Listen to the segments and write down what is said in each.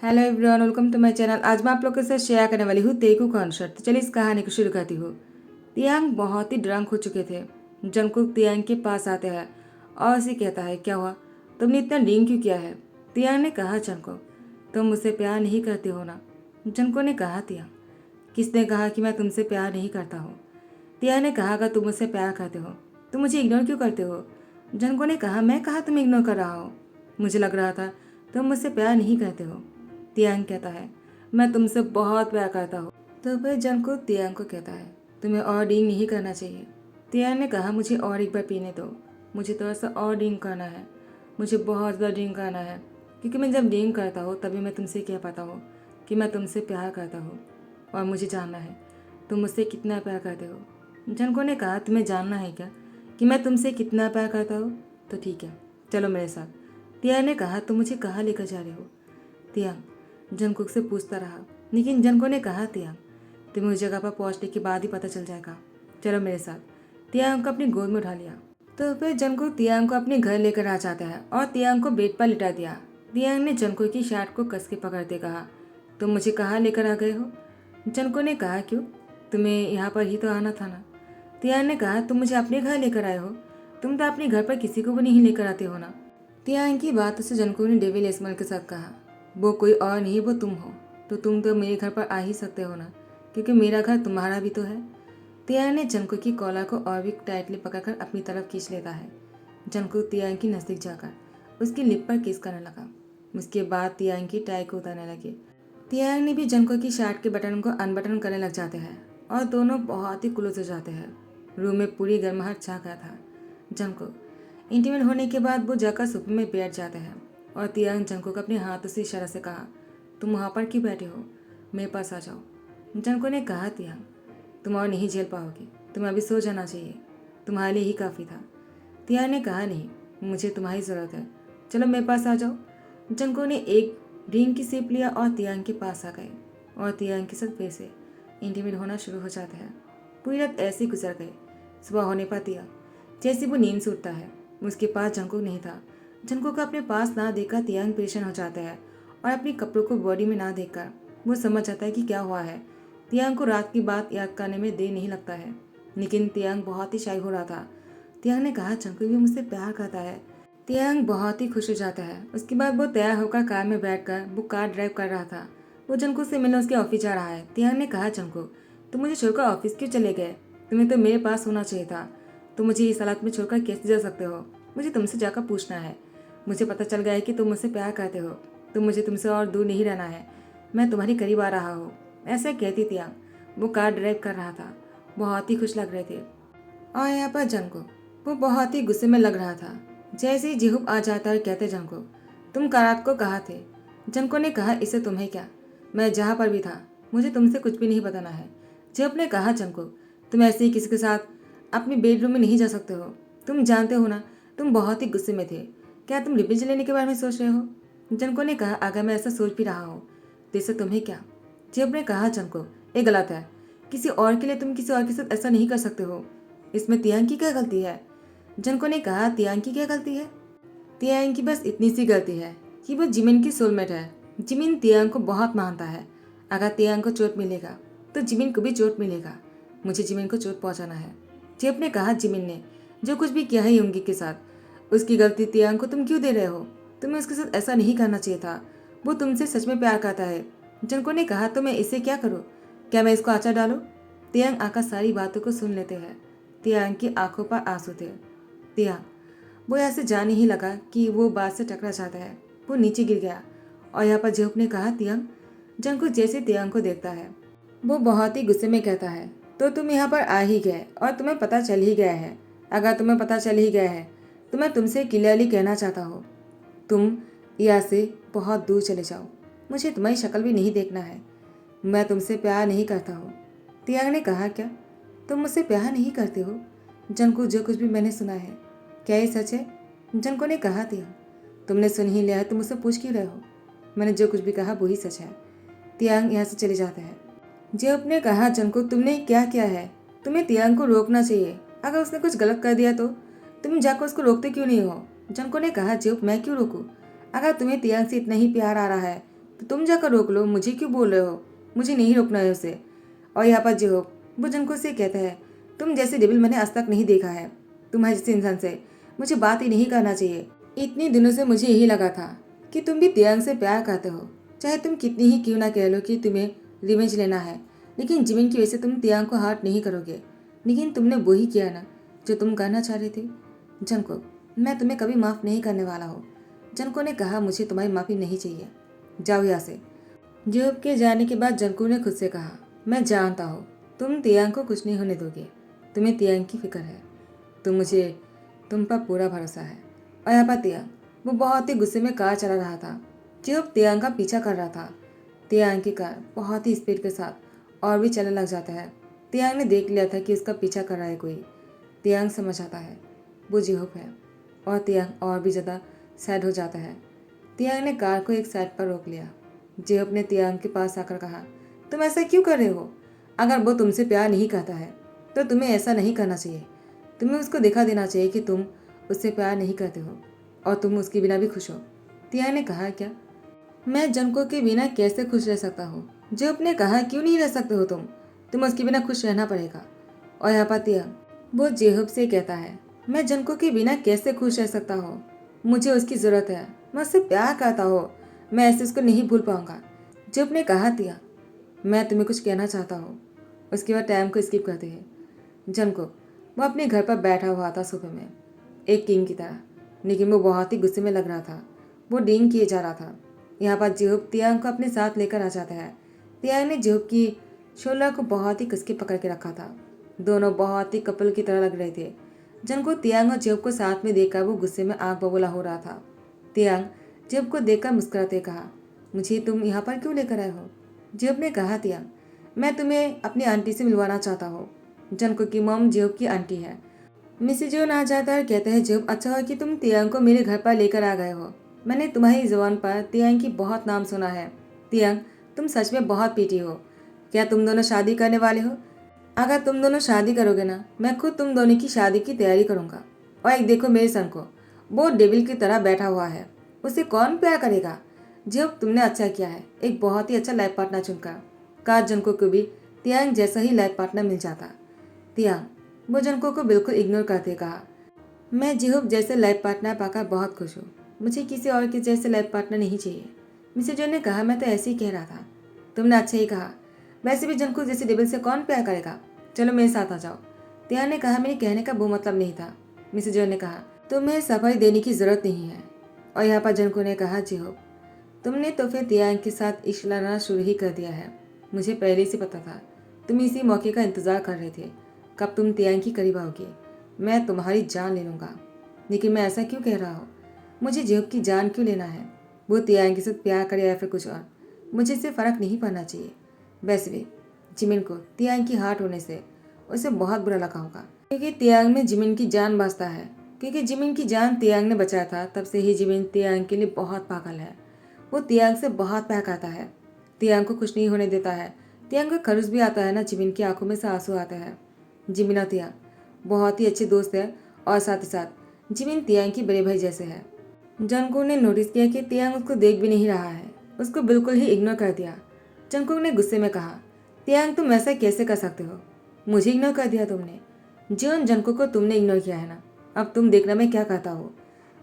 Hello everyone, welcome to my channel. आज मैं आप लोग के साथ शेयर करने वाली हूँ तेगू कॉन्सर्ट। तो चलिए इस कहानी को शुरू करती हूँ। तियांग बहुत ही ड्रंक हो चुके थे। जंगकुक तियांग के पास आते हैं और उसे कहता है, क्या हुआ, तुमने इतना ड्रिंक क्यों किया है? तियांग ने कहा, जंगकुक तुम मुझसे प्यार नहीं करते हो ना? जंगकुक ने कहा, तियांग किसने कहा कि मैं तुमसे प्यार नहीं करता हूँ? तियांग ने कहा, अगर तुम मुझसे प्यार करते हो तो मुझे इग्नोर क्यों करते हो? जंगकुक ने कहा, मैं कहा तुम्हें इग्नोर कर रहा हूँ, मुझे लग रहा था तुम मुझसे प्यार नहीं करते हो। तियांग कहता है, मैं तुमसे बहुत प्यार करता हूँ। तो फिर जंगकुक तियांग को कहता है, तुम्हें और ड्रिंक नहीं करना चाहिए। तियांग ने कहा, मुझे और एक बार पीने दो, मुझे थोड़ा सा और ड्रिंक करना है, मुझे बहुत ज़्यादा ड्रिंक करना है, क्योंकि मैं जब ड्रिंक करता हूँ तभी मैं तुमसे कह पाता हूँ कि मैं तुमसे प्यार करता हूँ और मुझे जानना है तुम मुझसे कितना प्यार करते हो। जंगकुक ने कहा, तुम्हें जानना है क्या कि मैं तुमसे कितना प्यार करता हूँ? तो ठीक है, चलो मेरे साथ। तियांग ने कहा, तुम मुझे कहाँ लेकर जा रहे हो? तियांग जंगकुक से पूछता रहा, लेकिन जंगकुक ने कहा, तियांग तुम्हें उस जगह पर पहुंचने के बाद ही पता चल जाएगा, चलो मेरे साथ। तियांग को अपनी गोद में उठा लिया। तो फिर जंगकुक तियांग को अपने घर लेकर आ जाता है और तियांग को बेड पर लिटा दिया। तियांग ने जंगकुक की शर्ट को कस के पकड़ते कहा, तुम मुझे कहाँ लेकर आ गए हो? जंगकुक ने कहा, क्यों, तुम्हें यहाँ पर ही तो आना था ना? तियांग ने कहा, तुम मुझे अपने घर लेकर आए हो, तुम तो अपने घर पर किसी को भी नहीं लेकर आते हो ना? तियांग की बात से जंगकुक ने डेविल स्माइल के साथ कहा, वो कोई और नहीं, वो तुम हो, तो तुम तो मेरे घर पर आ ही सकते हो ना, क्योंकि मेरा घर तुम्हारा भी तो है। तियांग ने जंगकुक की कॉलर को और भी टाइटली पकड़कर अपनी तरफ खींच लेता है। जंगकुक तियांग की नजदीक जाकर उसकी लिप पर किस करने लगा। उसके बाद तियांग की टाई को उतारने लगे। तियांग ने भी जंगकुक की शर्ट के बटन को अनबटन करने लग जाते हैं और दोनों बहुत ही क्लोज हो जाते हैं। रूम में पूरी गर्माहट छा गया था। जंगकुक इंटीमेट होने के बाद वो जाकर सोफे में बैठ जाते हैं और तियांग जंगकुक अपने हाथों से इशारा से कहा, तुम वहाँ पर क्यों बैठे हो, मेरे पास आ जाओ। जंगकुक ने कहा, तियांग तुम और नहीं झेल पाओगे, तुम्हें अभी सो जाना चाहिए, तुम्हारे लिए ही काफ़ी था। तियांग ने कहा, नहीं, मुझे तुम्हारी ज़रूरत है, चलो मेरे पास आ जाओ। जंगकुक ने एक ड्रिंक की सिप लिया और तियांग के पास आ गए और तियांग के साथ फिर से इंटीमेट होना शुरू हो जाता है। पूरी रात ऐसे गुजर गई। सुबह होने पर तियांग जैसे वो नींद से उठता है, उसके पास जंगकुक नहीं था। जंगकुक को अपने पास ना देखकर तियांग परेशान हो जाता है और अपने कपड़ों को बॉडी में ना देखकर वो समझ जाता है कि क्या हुआ है। तियांग को रात की बात याद करने में देर नहीं लगता है, लेकिन तियांग बहुत ही शाय हो रहा था। तियांग ने कहा, जंगकुक भी मुझसे प्यार करता है। तियांग बहुत ही खुश हो जाता है। उसके बाद वो तैयार होकर कार में बैठकर वो कार ड्राइव कर रहा था। वो जंगकुक से मिलने उसके ऑफिस जा रहा है। तियांग ने कहा, जंगकुक तुम मुझे छोड़कर ऑफिस क्यों चले गए? तुम्हें तो मेरे पास होना चाहिए था। तुम मुझे इस हालत में छोड़कर कैसे जा सकते हो? मुझे तुमसे जाकर पूछना है। मुझे पता चल गया है कि तुम मुझसे प्यार करते हो, तो मुझे तुमसे और दूर नहीं रहना है, मैं तुम्हारी करीब आ रहा हूँ। ऐसा कहती तियांग वो कार ड्राइव कर रहा था। बहुत ही खुश लग रहे थे। और यहाँ पर जंगकुक वो बहुत ही गुस्से में लग रहा था। जैसे ही जिहुप आ जाता है, कहते, जंगकुक तुम रात को कहाँ थे? जंगकुक ने कहा, इसे तुम्हें क्या, मैं जहाँ पर भी था मुझे तुमसे कुछ भी नहीं बताना है। जिहुप ने कहा, जंगकुक तुम ऐसे ही किसी के साथ अपनी बेडरूम में नहीं जा सकते हो, तुम जानते हो ना तुम बहुत ही गुस्से में थे, क्या तुम रिवेंज लेने के बारे में सोच रहे हो? जंगकुक ने कहा, अगर मैं ऐसा सोच भी रहा हूँ तो इससे तुम्हें क्या? जिहुप ने कहा, जंगकुक ये गलत है, किसी और के लिए तुम किसी और के साथ ऐसा नहीं कर सकते हो, इसमें तियांग की क्या गलती है? जंगकुक ने कहा, तियांग की क्या गलती है? तियांग की बस इतनी सी गलती है कि वो जिमिन की सोलमेट है। जिमिन तियांग को बहुत मानता है। अगर तियांग को चोट मिलेगा तो जिमिन को भी चोट मिलेगा। मुझे जिमिन को चोट पहुंचाना है। जेप ने कहा, जिमिन ने जो कुछ भी किया है योंगी के साथ, उसकी गलती तियांग को तुम क्यों दे रहे हो? तुम्हें उसके साथ ऐसा नहीं करना चाहिए था, वो तुमसे सच में प्यार करता है। जंगकुक ने कहा, तो मैं इसे क्या करूँ? क्या मैं इसको आचार डालूं? तियांग आका सारी बातों को सुन लेते हैं। तियांग की आंखों पर आंसू थे। तियांग वो ऐसे जाने ही लगा कि वो बात से टकरा जाता है। वो नीचे गिर गया और यहाँ पर जेहुप ने कहा, तियांग। जंगकुक जैसे तियांग को देखता है वो बहुत ही गुस्से में कहता है, तो तुम यहाँ पर आ ही गए और तुम्हें पता चल ही गया है। अगर तुम्हें पता चल ही गया है तो मैं तुमसे क्लियरली कहना चाहता हूँ, तुम यहाँ से बहुत दूर चले जाओ। मुझे तुम्हारी शक्ल भी नहीं देखना है। मैं तुमसे प्यार नहीं करता हूँ। तियांग ने कहा, क्या तुम मुझसे प्यार नहीं करते हो? जंगकुक जो कुछ भी मैंने सुना है क्या ये सच है? जंगकुक ने कहा, तियांग तुमने सुन ही लिया है तो मुझसे पूछ क्यों रहे हो? मैंने जो कुछ भी कहा वही सच है। तियांग यहाँ से चले जाता है। जेब ने कहा, जंगकुक तुमने क्या किया है? तुम्हें तियांग को रोकना चाहिए। अगर उसने कुछ गलत कर दिया तो तुम जाकर उसको रोकते क्यों नहीं हो? जंगकुक ने कहा, जेब मैं क्यों रोकूं? अगर तुम्हें तियांग से इतना ही प्यार आ रहा है तो तुम जाकर रोक लो, मुझे क्यों बोल रहे हो? मुझे नहीं रोकना है उसे। और यहाँ पर जो वो जनको से कहता है, तुम जैसे डेविल मैंने आज तक नहीं देखा है। तुम्हारे जैसे इंसान से मुझे बात ही नहीं करना चाहिए। इतने दिनों से मुझे यही लगा था कि तुम भी तियांग से प्यार करते हो। चाहे तुम कितनी ही क्यों ना कह लो कि तुम्हें रिवेंज लेना है, लेकिन जिमिन की वजह से तुम तियांग को हर्ट नहीं करोगे। लेकिन तुमने वही किया ना जो तुम करना चाह रहे थे। जनको, मैं तुम्हें कभी माफ़ नहीं करने वाला हूँ। जनको ने कहा, मुझे तुम्हारी माफ़ी नहीं चाहिए, जाओ यहाँ से। जिहोब के जाने के बाद जनको ने खुद से कहा, मैं जानता हूँ तुम तियांग को कुछ नहीं होने दोगे। तुम्हें तियांग की फिक्र है, तुम पर पूरा भरोसा है। और यहाँ पर तियांग वो बहुत ही गुस्से में कार चला रहा था। जिहोब तियांग का पीछा कर रहा था। तियांग की कार बहुत ही स्पीड के साथ और भी चलने लग जाता है। तियांग ने देख लिया था कि उसका पीछा कर रहा है कोई। तियांग समझ आता है वो जिहोब है और तियांग और भी ज़्यादा सैड हो जाता है। तियांग ने कार को एक साइड पर रोक लिया। जिहोब ने तियांग के पास आकर कहा, तुम ऐसा क्यों कर रहे हो? अगर वो तुमसे प्यार नहीं करता है तो तुम्हें ऐसा नहीं करना चाहिए। तुम्हें उसको दिखा देना चाहिए कि तुम उससे प्यार नहीं करते हो और तुम उसके बिना भी खुश हो। तियांग ने कहा, क्या मैं जनको के बिना कैसे खुश रह सकता हूँ? जिहोब ने कहा, क्यों नहीं रह सकते हो तुम उसके बिना खुश रहना पड़ेगा। और यहाँ पर तियांग वो जिहोब से कहता है, मैं जनको के बिना कैसे खुश रह सकता हूँ? मुझे उसकी ज़रूरत है, मैं उससे प्यार करता हूँ, मैं ऐसे उसको नहीं भूल पाऊंगा। जिहोब ने कहा, तियांग मैं तुम्हें कुछ कहना चाहता हूँ। उसके बाद टाइम को स्किप करते हैं। जनको वो अपने घर पर बैठा हुआ था सोफे में, एक किंग की तरह, लेकिन वो बहुत ही गुस्से में लग रहा था। वो डींग किए जा रहा था। यहाँ पर जिहोब तियांग को अपने साथ लेकर आ जाता है। तियांग ने जिहोब की शोल्डर को बहुत ही कसके पकड़ के रखा था। दोनों बहुत ही कपल की तरह लग रहे थे। जनको तियांग और जिहोब को साथ में देखकर वो गुस्से में आग बबूला हो रहा था। तियांग जिहोब को देखकर मुस्कुराते कहा, मुझे तुम यहाँ पर क्यों लेकर आए हो? जिहोब ने कहा, तियांग मैं तुम्हें अपनी आंटी से मिलवाना चाहता हूँ। जनको की मॉम जिहोब की आंटी है। मिसेस जोन आ जाता है और कहते हैं, जिहोब अच्छा हुआ कि तुम तियांग को मेरे घर पर लेकर आ गए हो। मैंने तुम्हारी जुबान पर तियांग की बहुत नाम सुना है। तियांग तुम सच में बहुत पीटी हो। क्या तुम दोनों शादी करने वाले हो? अगर तुम दोनों शादी करोगे ना, मैं खुद तुम दोनों की शादी की तैयारी करूंगा। और एक देखो मेरे सन को, वो डेविल की तरह बैठा हुआ है, उसे कौन प्यार करेगा? जिहोब तुमने अच्छा किया है एक बहुत ही अच्छा लाइफ पार्टनर चुनकर। काश जनको को भी तियांग जैसा ही लाइफ पार्टनर मिल जाता। तियांग वो जनको को बिल्कुल इग्नोर करते कहा, मैं जिहोब जैसे लाइफ पार्टनर पाकर बहुत खुश हूँ। मुझे किसी और के जैसे लाइफ पार्टनर नहीं चाहिए। मिसेस जोन ने कहा, मैं तो ऐसे ही कह रहा था। तुमने अच्छा ही कहा। वैसे भी जनको जैसे डेविल से कौन प्यार करेगा? चलो मेरे साथ आ जाओ। तियांग ने कहा, मेरे कहने का वो मतलब नहीं था। मिसेस जोन ने कहा, तुम्हें सफाई देने की जरूरत नहीं है। और यहाँ पर जनको ने कहा, जिहोब तुमने तो फिर तियांग के साथ इश्क लाना शुरू ही कर दिया है। मुझे पहले से पता था तुम इसी मौके का इंतजार कर रहे थे, कब तुम तियांग के करीब आओगे। मैं तुम्हारी जान ले लूँगा। लेकिन मैं ऐसा क्यों कह रहा हूँ? मुझे जिहोब की जान क्यों लेना है? वो तियांग के साथ प्यार करे या फिर कुछ और, मुझे इससे फ़र्क नहीं पड़ना चाहिए। वैसे भी जिमिन को तियांग की हार्ट होने से उसे बहुत बुरा लगा होगा, क्योंकि तियांग में जिमिन की जान बसता है। क्योंकि जिमिन की जान तियांग ने बचाया था, तब से ही जिमिन तियांग के लिए बहुत पागल है। वो तियांग से बहुत प्यार करता है, तियांग को खुश नहीं होने देता है। तियांग को खरुश भी आता है ना, जिमिन की आंखों में से आंसू आते हैं। जिमिन और तियांग बहुत ही अच्छे दोस्त है और साथ ही साथ जिमिन तियांग की बड़े भाई जैसे है। जंगकुक ने नोटिस किया कि तियांग उसको देख भी नहीं रहा है, उसको बिल्कुल ही इग्नोर कर दिया। जंगकुक ने गुस्से में कहा, तियांग तुम ऐसा कैसे कर सकते हो? मुझे इग्नोर कर दिया तुमने। जियोन जंगकुक को तुमने इग्नोर किया है ना, अब तुम देखना मैं क्या करता हूँ।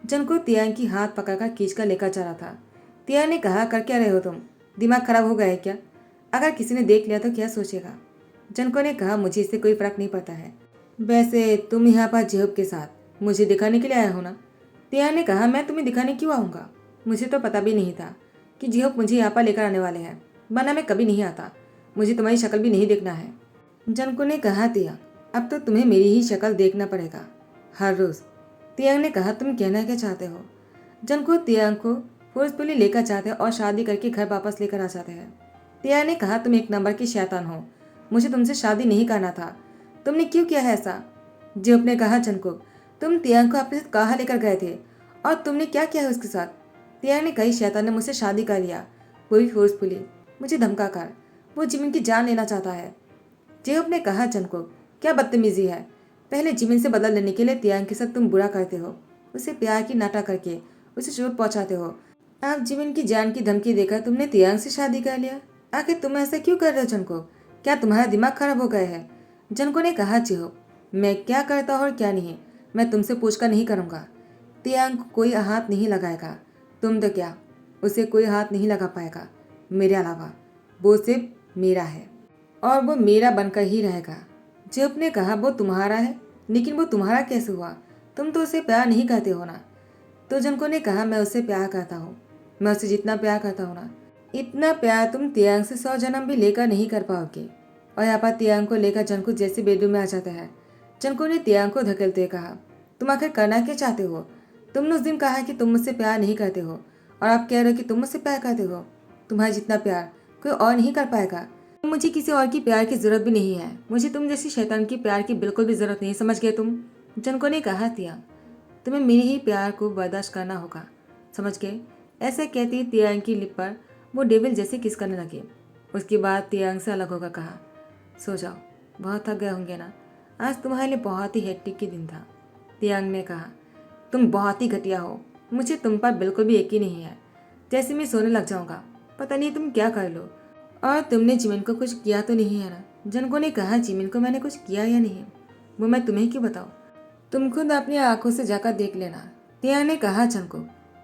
जंगकुक तियांग की हाथ पकड़कर खींच कर लेकर चला था। तियांग ने कहा, कर क्या रहे हो तुम? दिमाग खराब हो गया है क्या? अगर किसी ने देख लिया तो क्या सोचेगा? जंगकुक ने कहा, मुझे इससे कोई फर्क नहीं पड़ता है। वैसे तुम यहाँ पर जिहोब के साथ मुझे दिखाने के लिए आए हो ना? तियांग ने कहा, मैं तुम्हें दिखाने क्यों आऊँगा? मुझे तो पता भी नहीं था कि जिहोब मुझे यहाँ पर लेकर आने वाले हैं, वरना मैं कभी नहीं आता। मुझे तुम्हारी शक्ल भी नहीं देखना है। जंगकुक ने कहा, तियांग अब तो तुम्हें मेरी ही शक्ल देखना पड़ेगा हर रोज़। तियांग ने कहा, तुम कहना क्या चाहते हो? जंगकुक तियांग को फोर्सफुली लेकर जाते हैं और शादी करके घर वापस लेकर आ जाते हैं। तियांग ने कहा, तुम एक नंबर की शैतान हो, मुझे तुमसे शादी नहीं करना था। तुमने क्यों किया है ऐसा? जिहोब ने कहा, जंगकुक तुम तियांग को अपने साथ कहाँ लेकर गए थे और तुमने क्या किया है उसके साथ? तियांग ने कही, शैतान ने मुझसे शादी कर लिया, वो भी फोर्सफुली, मुझे धमका कर। वो जिमिन की जान लेना चाहता है। जिहोब ने कहा, जंगकुक क्या बदतमीजी है? पहले जिमिन से बदला लेने के लिए तियांग के साथ तुम बुरा करते हो, उसे प्यार की नाटक करके उसे चोट पहुंचाते हो, आप जिमिन की जान की धमकी देकर तुमने तियांग से शादी कर लिया। आखिर तुम ऐसा क्यों कर रहे हो जनको? क्या तुम्हारा दिमाग खराब हो गया है? जनको ने कहा, चिहो, मैं क्या करता हूँ और क्या नहीं मैं तुमसे पूछकर नहीं करूँगा। तियांग को कोई हाथ नहीं लगाएगा। तुम तो क्या, उसे कोई हाथ नहीं लगा पाएगा मेरे अलावा। वो सिर्फ मेरा है और वो मेरा बनकर ही रहेगा। जब ने कहा, वो तुम्हारा है, लेकिन वो तुम्हारा कैसे हुआ? तुम तो उसे प्यार नहीं करते हो ना? तो जनको ने कहा, मैं उससे प्यार करता हूँ। मैं उसे जितना प्यार करता हूँ ना, इतना प्यार तुम तियांग से 100 जन्म भी लेकर नहीं कर पाओगे। और यहाँ पर तियांग को लेकर जनको जैसे बेडरूम में आ जाता है। जनको ने तियांग को धकेलते कहा, तुम आखिर करना क्या चाहते हो? तुमने उस दिन कहा कि तुम मुझसे प्यार नहीं करते हो और आप कह रहे हो कि तुम मुझसे प्यार करते हो। तुम्हारा जितना प्यार कोई और नहीं कर पाएगा। मुझे किसी और की प्यार की जरूरत भी नहीं है। मुझे तुम जैसी शैतान की प्यार की बिल्कुल भी जरूरत नहीं। समझ गए तुम? जनको ने कहा, तियांग, तुम्हें मेरे ही प्यार को बर्दाश्त करना होगा। समझ गए? ऐसा कहती तियांग की लिप पर वो डेविल जैसे किस करने लगे। उसके बाद तियांग से अलग होकर कहा, सो जाओ, बहुत थक गए होंगे ना। आज तुम्हारे लिए बहुत ही हेक्टिक के दिन था। तियांग ने कहा, तुम बहुत ही घटिया हो। मुझे तुम पर बिल्कुल भी यकीन नहीं है। जैसे मैं सोने लग जाऊंगा, पता नहीं तुम क्या कर लो। और तुमने जिमिन को कुछ किया तो नहीं है ना? जनको ने कहा, जिमिन को मैंने कुछ किया या नहीं वो मैं तुम्हें क्यों बताऊं? तुम खुद अपनी आंखों से जाकर देख लेना। तियांग ने कहा, जनको,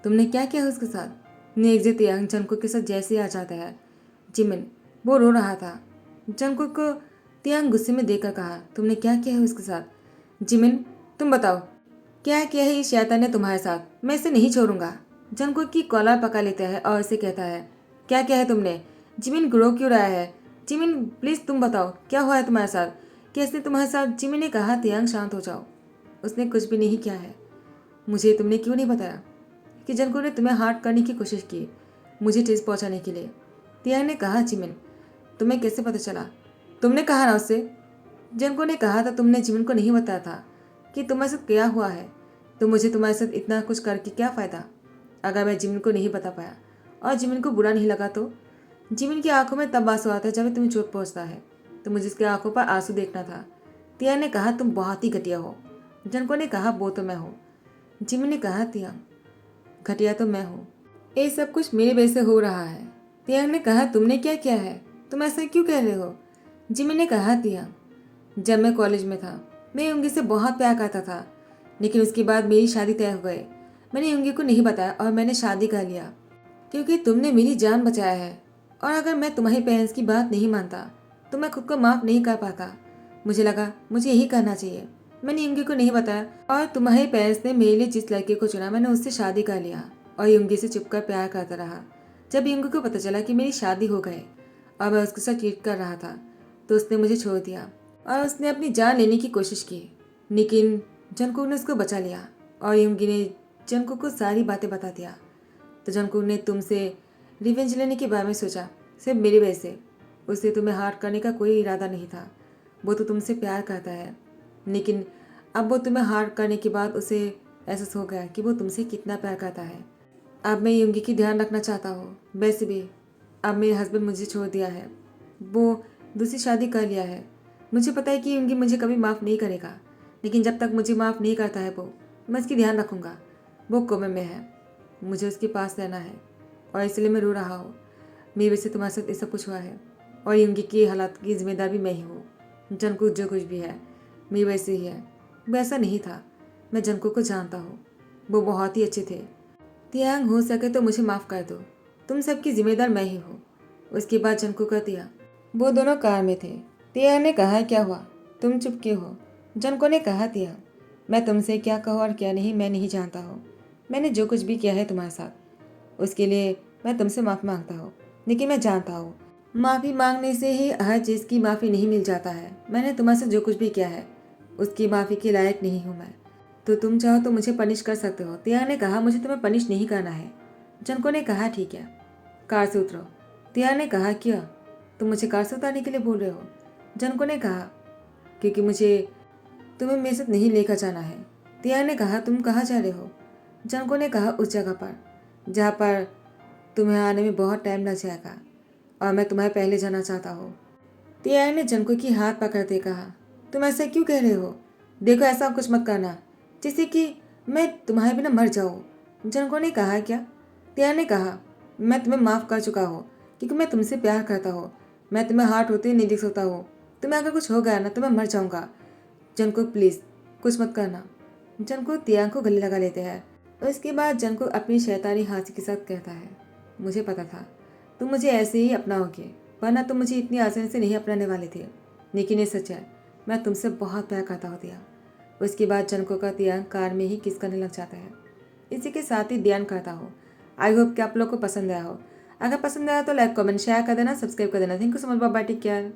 तुमने क्या किया उसके साथ? नेक्स्ट डे तियांग जनको के साथ जैसे ही आ जाता है। जिमिन, वो रो रहा था। जनको को तियांग गुस्से में देखकर कहा, तुमने क्या किया है उसके साथ? जिमिन, तुम बताओ, क्या किया है इस शैतान ने तुम्हारे साथ? मैं इसे नहीं छोड़ूंगा। जंगकुक की कॉलर पकड़ लेता है और इसे कहता है, क्या किया है तुमने? जिमिन रो क्यों रहा है? जिमिन, प्लीज तुम बताओ, क्या हुआ है तुम्हारे साथ? कैसे तुम्हारे साथ? जिमिन ने कहा, तियांग शांत हो जाओ, उसने कुछ भी नहीं किया है। मुझे तुमने क्यों नहीं बताया कि जंगकुक ने तुम्हें हार्ट करने की कोशिश की, मुझे ठेस पहुंचाने के लिए? तियांग ने कहा, जिमिन, तुम्हें कैसे पता चला? तुमने कहा ना उससे। जंगकुक ने कहा था, तुमने जिमिन को नहीं बताया था कि तुम्हारे साथ क्या हुआ है। तो मुझे तुम्हारे साथ इतना कुछ करके क्या फ़ायदा? अगर मैं जिमिन को नहीं बता पाया और जिमिन को बुरा नहीं लगा तो? जिमिन की आंखों में तब आंसू आता है जब तुम्हें चोट पहुंचता है। तो मुझे उसकी आंखों पर आंसू देखना था। तियांग ने कहा, तुम बहुत ही घटिया हो। जनको ने कहा, वो तो मैं हूँ। जिमिन ने कहा, तियांग, घटिया तो मैं हूँ। ये सब कुछ मेरे वजह से हो रहा है। तियांग ने कहा, तुमने क्या किया है? तुम ऐसा क्यों कह रहे हो? जिमिन ने कहा, तियांग, जब मैं कॉलेज में था मैं युंगी से बहुत प्यार करता था, लेकिन उसके बाद मेरी शादी तय हो गई। मैंने युंगी को नहीं बताया और मैंने शादी कर लिया क्योंकि तुमने मेरी जान बचाया है। और अगर मैं तुम्हारे पेरेंट्स की बात नहीं मानता तो मैं खुद को माफ़ नहीं कर पाता। मुझे लगा मुझे यही करना चाहिए। मैंने युंगी को नहीं बताया और तुम्हारे पेरेंट्स ने मेरे लिए जिस लड़के को चुना मैंने उससे शादी कर लिया और युंगी से चुपकर प्यार करता रहा। जब युंगी को पता चला कि मेरी शादी हो गई और मैं उसके साथ चीट कर रहा था तो उसने मुझे छोड़ दिया और उसने अपनी जान लेने की कोशिश की, लेकिन जंगकुक ने उसको बचा लिया और युंगी ने जंगकुक को सारी बातें बता दिया। तो जंगकुक ने तुमसे रिवेंज लेने के बारे में सोचा, सिर्फ मेरी वजह से। उसे तुम्हें हार्ट करने का कोई इरादा नहीं था। वो तो तुमसे प्यार करता है, लेकिन अब वो तुम्हें हार्ट करने के बाद उसे एहसास हो गया कि वो तुमसे कितना प्यार करता है। अब मैं युंगी की ध्यान रखना चाहता हूँ। वैसे भी अब मेरे हस्बैंड मुझे छोड़ दिया है, वो दूसरी शादी कर लिया है। मुझे पता है कि युंगी मुझे कभी माफ़ नहीं करेगा, लेकिन जब तक मुझे माफ़ नहीं करता है वो, मैं उसकी ध्यान रखूँगा। वो कोमे में है, मुझे उसके पास रहना है और इसलिए मैं रो रहा हूँ। मेरे वजह से तुम्हारे साथ ये सब कुछ हुआ है और युंगी की हालात की जिम्मेदार भी मैं ही हूँ। जंगकुक जो कुछ भी है मेरी वजह से ही है। वैसा नहीं था, मैं जंगकुक को जानता हूँ, वो बहुत ही अच्छे थे। तियांग, हो सके तो मुझे माफ़ कर दो, तुम सबकी जिम्मेदार मैं ही हूँ। उसके बाद जंगकुक का तियांग, वो दोनों कार में थे। तियांग ने कहा, क्या हुआ, तुम चुप क्यों हो? जंगकुक ने कहा, तियांग, मैं तुमसे क्या कहूँ और क्या नहीं मैं नहीं जानता हूँ। मैंने जो कुछ भी किया है तुम्हारे साथ उसके लिए मैं तुमसे माफ़ी मांगता हूँ, लेकिन मैं जानता हूँ माफ़ी मांगने से ही हर चीज़ की माफ़ी नहीं मिल जाता है। मैंने तुम्हारे से जो कुछ भी किया है उसकी माफ़ी के लायक नहीं हूँ मैं। तो तुम चाहो तो मुझे पनिश कर सकते हो। तियांग ने कहा, मुझे तुम्हें पनिश नहीं करना है। जंको ने कहा, ठीक है, कार से उतरो। तियांग ने कहा, क्यों, तुम मुझे कार से उतारने के लिए बोल रहे हो? जंको ने कहा, क्योंकि मुझे तुम्हें मेरे साथ नहीं लेकर जाना है। तियांग ने कहा, तुम कहाँ जा रहे हो? जंको ने कहा, उस जगह पर जहाँ पर तुम्हें आने में बहुत टाइम लग जाएगा और मैं तुम्हें पहले जाना चाहता हूँ। तियांग ने जंको की हाथ पकड़ते कहा, तुम ऐसा क्यों कह रहे हो? देखो, ऐसा कुछ मत करना जिससे कि मैं तुम्हारे बिना मर जाऊँ। जंको ने कहा, क्या तियांग ने कहा, मैं तुम्हें माफ़ कर चुका हूँ क्योंकि मैं तुमसे प्यार करता हूँ। मैं तुम्हें हार्ट होते नहीं देख सकता हूँ। तुम्हें अगर कुछ हो गया ना तो मैं मर जाऊँगा। जंगकुक प्लीज़ कुछ मत करना। जंगकुक तियांग को गले लगा लेते हैं और इसके बाद जंगकुक अपनी शैतानी हंसी के साथ कहता है, मुझे पता था तुम मुझे ऐसे ही अपनाओगे, वरना तुम मुझे इतनी आसानी से नहीं अपनाने वाले थे। लेकिन ये सच है, मैं तुमसे बहुत प्यार करता हूँ तियांग। उसके बाद जंगकुक का तियांग कार में ही किस करने लग जाता है। इसी के साथ ही ध्यान करता हूँ। आई होप कि आप लोग को पसंद आया हो। अगर पसंद आया तो लाइक कमेंट शेयर कर देना, सब्सक्राइब कर देना। Thank you so much, bye bye, take care.